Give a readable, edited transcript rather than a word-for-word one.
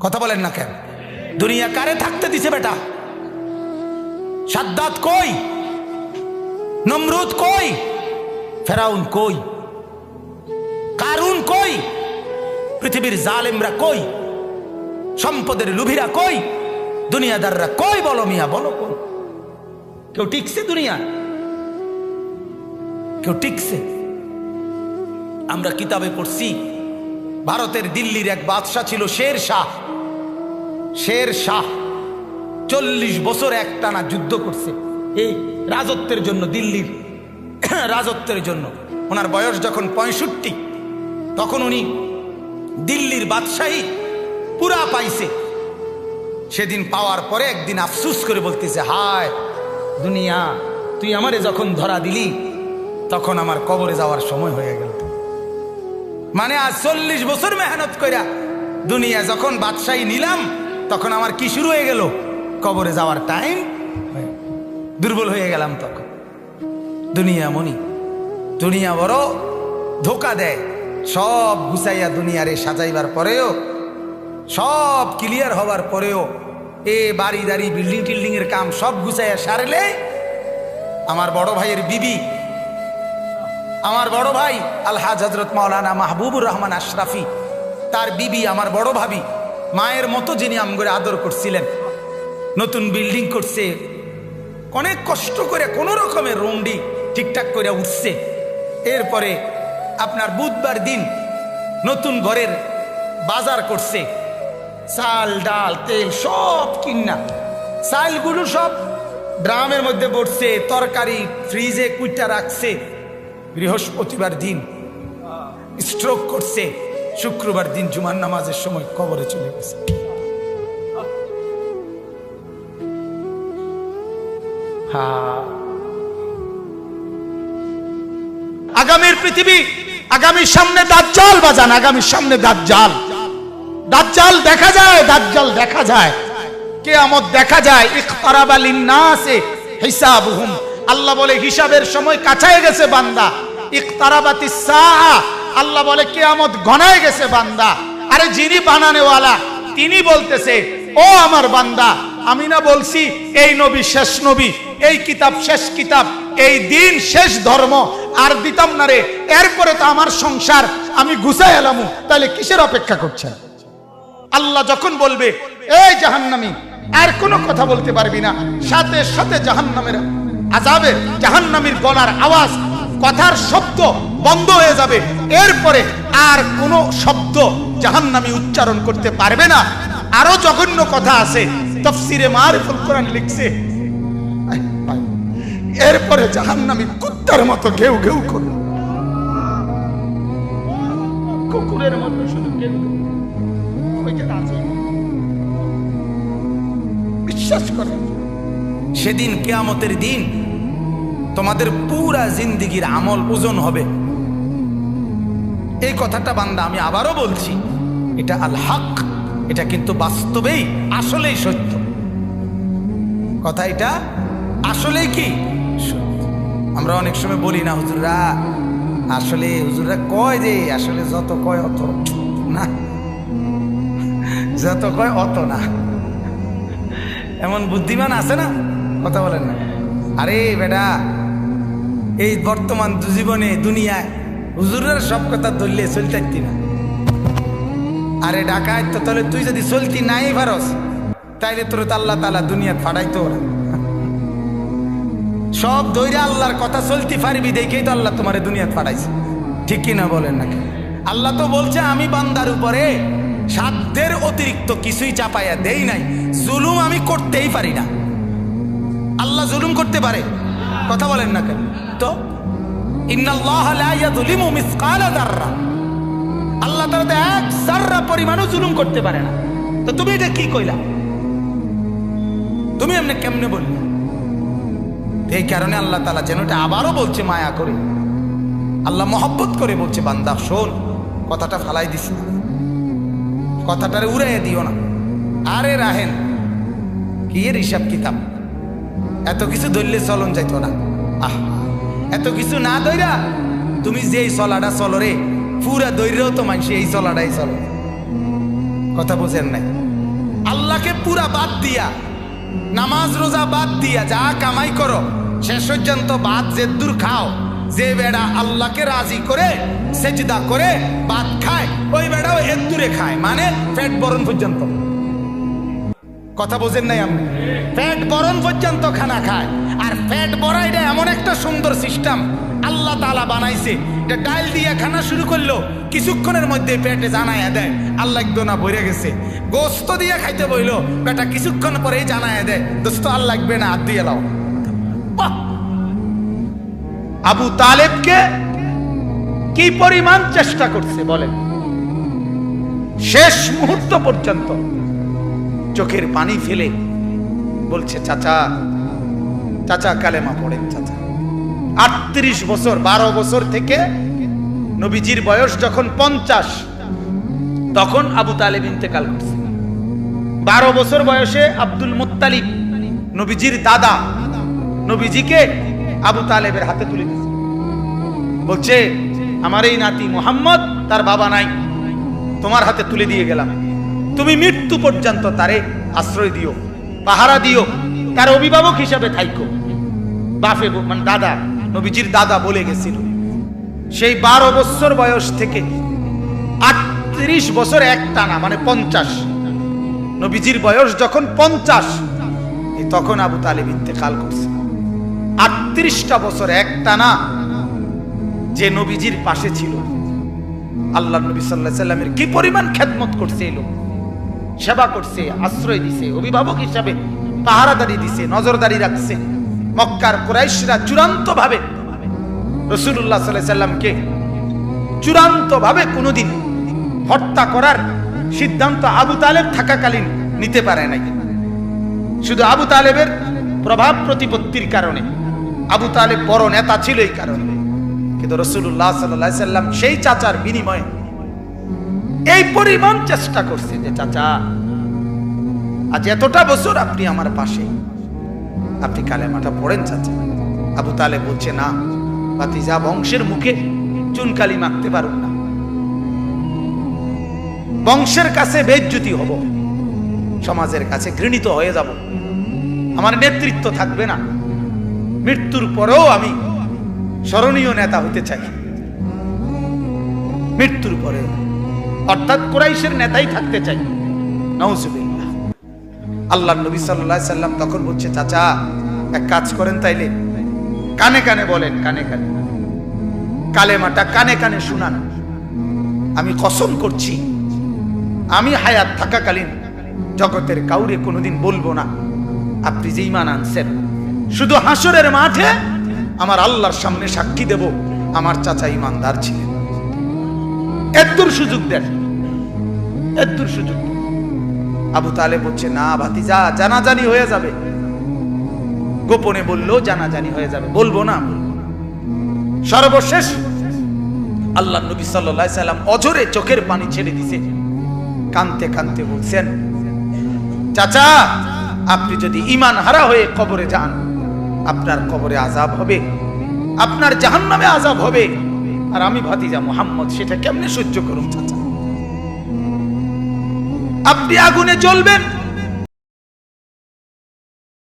কথা বলেন না কেন? দুনিয়া কারে থাকতে দিছে বেটা? সাদ্দাত কই? নমরুদ কই? ফেরাউন কই? কারুন কই? পৃথিবীর জালেমরা কই? সম্পদের লুভিরা কই? দুনিয়াদাররা কই? বলো মিয়া, বলো কই? কেউ টিকছে দুনিয়া? কেউ টিকছে? আমরা কিতাবে পড়ছি ভারতের দিল্লির এক বাদশাহ ছিল শের শাহ। শের শাহ 40 বছর একটানা যুদ্ধ করছে এই রাজত্বের জন্য, দিল্লির রাজত্বের জন্য। ওনার বয়স যখন 65, তখন উনি দিল্লির বাদশাহী পুরা পাইছে। সেদিন পাওয়ার পরে একদিন আফসুস করে বলতেছে, হায় দুনিয়া, তুই আমারে যখন ধরা দিলি তখন আমার কবরে যাওয়ার সময় হয়ে গেল। মানে আজ 40 বছর মেহনত কইরা দুনিয়া যখন বাদশাহী নিলাম, তখন আমার কি শুরু হয়ে গেল? কবরে যাওয়ার টাইম। দুর্বল হয়ে গেলাম তখন। দুনিয়া মনি, দুনিয়া বড় ধোকা দেয়। সব গুছাইয়া দুনিয়ারে সাজাইবার পরেও, সব ক্লিয়ার হবার পরেও, এ বাড়ি দাড়ি বিল্ডিং টিল্ডিং এর কাম সব গুছাইয়া সারলে আমার বড় ভাইয়ের বিবি, আমার বড় ভাই আলহাজ হযরত মাওলানা মাহবুবুর রহমান আশরাফি, তার বিবি আমার বড় ভাবি, মায়ের মতো যিনি আমগরে আদর করছিলেন, নতুন বিল্ডিং করছে, অনেক কষ্ট করে কোন রকমের রুমডি ঠিকঠাক করে উঠছে। এরপরে আপনার বুধবার দিন নতুন ঘরের বাজার করছে, চাল ডাল তেল সব কিনা, চালগুলো সব ড্রামের মধ্যে পড়ছে, তরকারি ফ্রিজে কুইটা রাখছে। বৃহস্পতিবার দিন স্ট্রোক করছে, শুক্রবার দিন জুমার নামাজের সময় কবরে চলে গেছে। আগামীর পৃথিবী, আগামীর সামনে দাজ্জাল বাজান, আগামীর সামনে দাজ্জাল। দাজ্জাল দেখা যায়, দাজ্জাল দেখা যায়, কিয়ামত দেখা যায়। ইকতারাবা লিন্নাসে হিসাবুহুম, আল্লাহ বলে হিসাবের সময় কাছায় গেছে বান্দা। ইকতারাবাতিস সাআ, আল্লাহ বলে কিয়ামত ঘনায় গেছে বান্দা। আরে যিনি বানানেওয়ালা তিনি বলতেছে, ও আমার বান্দা, আমি না বলছি এই নবী শেষ নবী, এই কিতাব শেষ কিতাব, এই দিন শেষ ধর্ম, আর দিতাম না রে। এরপরে তো আমার সংসার আমি গুছাই এলাম, তাহলে কিসের অপেক্ষা করছেন? আল্লাহ যখন বলবে এই জাহান্নামী, আর কোনো কথা বলতে পারবি না, সাথে সাথে জাহান্নামের আযাবের, জাহান্নামীর গলার আওয়াজ, কথার শব্দ বন্ধ হয়ে যাবে। এরপরে আর কোনো শব্দ জাহান্নামী উচ্চারণ করতে পারবে না। আরো জঘন্য কথা আছে, তাফসীরে মারিফুল কোরআন লিখছে, এরপরে জাহান্নামী কুত্তার মতো ঘেউ ঘেউ করবে, কুকুরের মতো শুধু ঘেউ ঘেউ। বিশ্বাস করেন, সেদিন কিয়ামতের দিন তোমাদের পুরা জিন্দেগির আমল ওজন হবে। এই কথাটা বান্দা আমি আবারও বলছি, এটা আল হক, এটা কিন্তু বাস্তবেই আসলেই সত্য কথা। এটা আসলেই কি আমরা অনেক সময় বলি না, হুজুররা আসলে, হুজুররা কয় যে আসলে যত কয় অত না, যত কয় অত না। এমন বুদ্ধিমান আছে না, কথা বলেন না। আরে বেটা, এই বর্তমান জীবনে দুনিয়ায় হুজুরের সব কথা ধরলে চলতে না। আরে ডাকায় তো, তাহলে তুই যদি চলতি নাই পারস, তাইলে তোর তো আল্লাহ তাআলা দুনিয়া ফাড়াইতো ওরা। সব দইরা আল্লাহর কথা চলতে পারবি দেখেই তো আল্লাহ তোমারে দুনিয়া ফাড়াইছে, ঠিক কিনা বলেন নাকি? আল্লাহ তো বলছে আমি বান্দার উপরে সাধ্যের অতিরিক্ত কিছুই চাপাইয়া দেই নাই, জুলুম আমি করতেই পারি না। আল্লাহ জুলুম করতে পারে? কথা বলেন না কেন? তো ইন্নাল্লাহা লা ইয়াযলিমু মিসকালা যাররা, আল্লাহ তাআলা তো এক যাররা পরিমাণও জুলুম করতে পারে না। তো তুমি এটা কি কইলা? তুমি এমনি কেমনে বললে? এই কারণে আল্লাহ তাআলা যেন এটা আবারও বলছে মায়া করে, আল্লাহ মহব্বত করে বলছে, বান্দা শোন, কথাটা ফালাই দিস না, কথাটারে উড়াইয়া দিও না। আরে রাহেন কি এর হিসাব কিতাব, এত কিছু ধরলে চলন যাইতো না। আহ, এত কিছু না ধইরা তুমি যে চলাটা চলো রে, পুরা দৈরেও তো মানুষ এই চলাটাই চলো। কথা বোঝেন নাই? আল্লাহকে পুরা বাদ দিয়া, নামাজ রোজা বাদ দিয়া যা কামাই করো শেষ পর্যন্ত বাদ যে দূর খাও, যে বেড়া আল্লাহকে রাজি করে সেজদা করে বাদ খায় ওই বেড়াও এর দূরে খায়, মানে পেট বরণ পর্যন্ত। কথা বোঝেন নাই? আমি পেট বরণ পর্যন্ত খানা খায়। আর পেট ভরা এটা এমন একটা সুন্দর সিস্টেম আল্লাহ তাআলা বানাইছে, এটা ডাল দিয়ে খানা শুরু করলো কিছুক্ষণের মধ্যে পেটে জানায়া দেয় আল্লাহ একদোনা ভরে গেছে। গোস্ত দিয়ে খাইতে বইলো বেটা কিছুক্ষণ পরেই জানায়া দেয় দোস্ত আর লাগবে না, হাত দিয়ে লাও। আবু তালেবকে কি পরিমাণ চেষ্টা করছে বলেন, শেষ মুহূর্ত পর্যন্ত চোখের পানি ফেলে বলছে চাচা, চাচা কালেমা পড়েন চাচা। 38 বছর, 12 বছর থেকে নবীজির বয়স যখন 50 তখন আবু তালেব ইন্তেকাল করছে। 12 বছর বয়সে আব্দুল মুত্তালিব নবীজির দাদা নবীজিকে আবু তালেবের হাতে তুলে দিয়েছে, বলছে আমার এই নাতি মুহাম্মদ, তার বাবা নাই, তোমার হাতে তুলে দিয়ে গেলাম, তুমি মৃত্যু পর্যন্ত তারে আশ্রয় দিও, পাহারা দিও, তার অভিভাবক হিসাবে থাইকো। বাপে মানে দাদা, নবীজির দাদা বলে গেছিল। সেই 12 বছর বয়স থেকে 38 বছর একটানা মানে 50, নবীজির বয়স যখন 50 তখন আবু তালেব ইন্তেকাল করছে। 38টা বছর একটানা যে নবীজির পাশে ছিল, আল্লাহ নবী সাল্লাল্লাহু আলাইহি সাল্লামের কি পরিমাণ খেদমত করছে, এই লোক সেবা করছে, আশ্রয় দিছে, অভিভাবক হিসাবে পাহারাদারি দিছে, নজরদারি রাখছে। মক্কার কুরাইশরা চূড়ান্ত ভাবে রাসূলুল্লাহ সাল্লাল্লাহু আলাইহি সাল্লামকে চূড়ান্ত ভাবে কোনোদিন হত্যা করার সিদ্ধান্ত আবু তালেব থাকাকালীন নিতে পারে নাই। শুধু আবু তালেবের প্রভাব প্রতিপত্তির কারণে, আবু তালেব বড় নেতা ছিল এই কারণে, কিন্তু রাসূলুল্লাহ সাল্লাল্লাহু আলাইহি সাল্লাম সেই চাচার বিনিময়ে এই পরিমাণ চেষ্টা করছে যে চাচা আজ এতটা বছর আপনি আমার পাশে, আপনি কালেমাটা পড়েন চাচা। আবু তালেব বলছে না ভাতিজা, বংশের মুখে চুনকালি মাখতে পারুন না, বংশের কাছে বেইজ্জতি হব, সমাজের কাছে ঘৃণিত হয়ে যাব, আমার নেতৃত্ব থাকবে না, মৃত্যুর পরেও আমি স্মরণীয় নেতা হতে চাই, মৃত্যুর পরে অর্থাৎ কুরাইশের নেতাই থাকতে চাই। নাউজুবিল্লাহ। আল্লাহর নবী সাল্লাল্লাহু আলাইহি সাল্লাম তখন বলছে চাচা এক কাজ করেন, তাইলে কানে কানে বলেন, কানে কানে কালেমাটা কানে কানে শুনান। আমি কসম করছি আমি হায়াত থাকাকালীন জগতের কাউরে কোনোদিন বলবো না আপনি যে ঈমান আনছেন, শুধু হাসরের মাঠে আমার আল্লাহর সামনে সাক্ষী দেব আমার চাচা ঈমানদার ছিলেন। এতদূর সুযোগ দেন, এতদূর সুযোগ। আবু তালেব বলছে না ভাতিজা, জানাজানি হয়ে যাবে, গোপনে বললেও জানাজানি হয়ে যাবে, বলবো না। সর্বশেষ আল্লাহ নবী সাল্লাল্লাহু আলাইহি সাল্লাম অঝরে চোখের পানি ছেড়ে দিছে, কাঁদতে কাঁদতে বলছেন চাচা আপনি যদি ঈমান হারা হয়ে কবরে যান, আপনার কবরে আযাব হবে, আপনার জাহান্নামে আযাব হবে, আর আমি ভাতিজা মুহাম্মদ সেটা কেমনে সহ্য করুন চাচা? আপনি আগুনে জ্বলবেন,